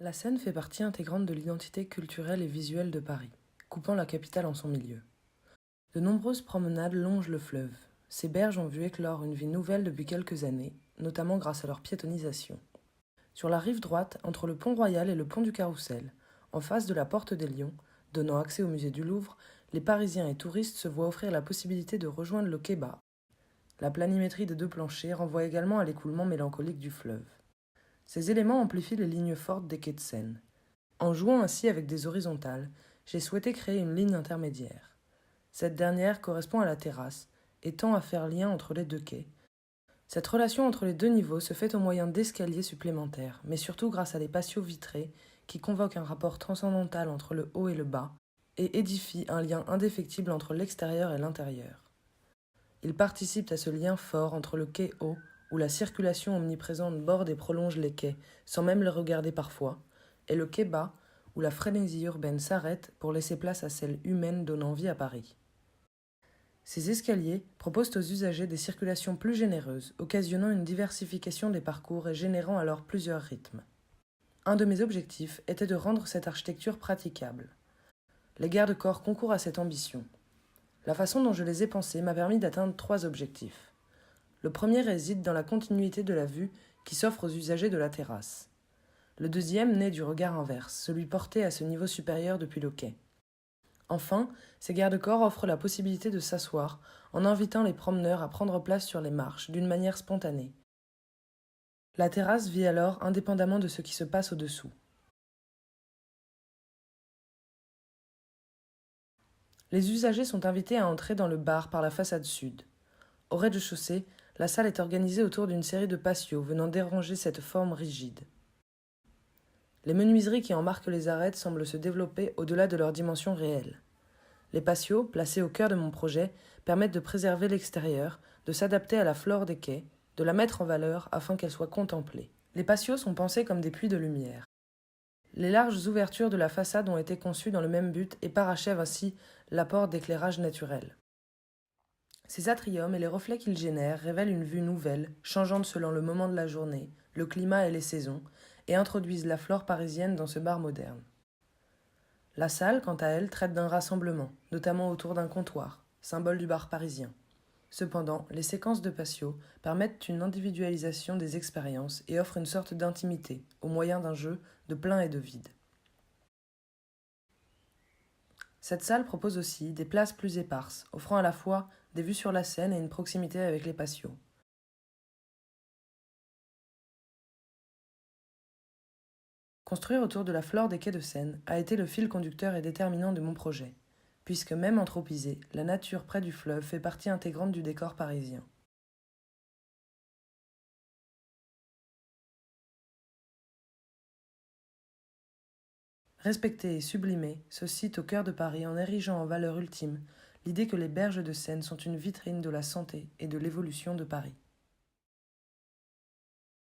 La Seine fait partie intégrante de l'identité culturelle et visuelle de Paris, coupant la capitale en son milieu. De nombreuses promenades longent le fleuve. Ces berges ont vu éclore une vie nouvelle depuis quelques années, notamment grâce à leur piétonisation. Sur la rive droite, entre le pont Royal et le pont du Carrousel, en face de la Porte des Lions, donnant accès au musée du Louvre, les Parisiens et touristes se voient offrir la possibilité de rejoindre le quai bas. La planimétrie des deux planchers renvoie également à l'écoulement mélancolique du fleuve. Ces éléments amplifient les lignes fortes des quais de Seine. En jouant ainsi avec des horizontales, j'ai souhaité créer une ligne intermédiaire. Cette dernière correspond à la terrasse et tend à faire lien entre les deux quais. Cette relation entre les deux niveaux se fait au moyen d'escaliers supplémentaires, mais surtout grâce à des patios vitrés qui convoquent un rapport transcendantal entre le haut et le bas et édifient un lien indéfectible entre l'extérieur et l'intérieur. Ils participent à ce lien fort entre le quai haut, où la circulation omniprésente borde et prolonge les quais, sans même les regarder parfois, et le quai bas, où la frénésie urbaine s'arrête pour laisser place à celle humaine donnant vie à Paris. Ces escaliers proposent aux usagers des circulations plus généreuses, occasionnant une diversification des parcours et générant alors plusieurs rythmes. Un de mes objectifs était de rendre cette architecture praticable. Les garde-corps concourent à cette ambition. La façon dont je les ai pensés m'a permis d'atteindre 3 objectifs. Le premier réside dans la continuité de la vue qui s'offre aux usagers de la terrasse. Le deuxième naît du regard inverse, celui porté à ce niveau supérieur depuis le quai. Enfin, ces garde-corps offrent la possibilité de s'asseoir en invitant les promeneurs à prendre place sur les marches d'une manière spontanée. La terrasse vit alors indépendamment de ce qui se passe au-dessous. Les usagers sont invités à entrer dans le bar par la façade sud. Au rez-de-chaussée, la salle est organisée autour d'une série de patios venant déranger cette forme rigide. Les menuiseries qui en marquent les arêtes semblent se développer au-delà de leur dimension réelle. Les patios, placés au cœur de mon projet, permettent de préserver l'extérieur, de s'adapter à la flore des quais, de la mettre en valeur afin qu'elle soit contemplée. Les patios sont pensés comme des puits de lumière. Les larges ouvertures de la façade ont été conçues dans le même but et parachèvent ainsi l'apport d'éclairage naturel. Ces atriums et les reflets qu'ils génèrent révèlent une vue nouvelle, changeante selon le moment de la journée, le climat et les saisons, et introduisent la flore parisienne dans ce bar moderne. La salle, quant à elle, traite d'un rassemblement, notamment autour d'un comptoir, symbole du bar parisien. Cependant, les séquences de patios permettent une individualisation des expériences et offrent une sorte d'intimité, au moyen d'un jeu de plein et de vide. Cette salle propose aussi des places plus éparses, offrant à la fois des vues sur la Seine et une proximité avec les patios. Construire autour de la flore des quais de Seine a été le fil conducteur et déterminant de mon projet, puisque même anthropisée, la nature près du fleuve fait partie intégrante du décor parisien. Respecter et sublimer ce site au cœur de Paris en érigeant en valeur ultime l'idée que les berges de Seine sont une vitrine de la santé et de l'évolution de Paris.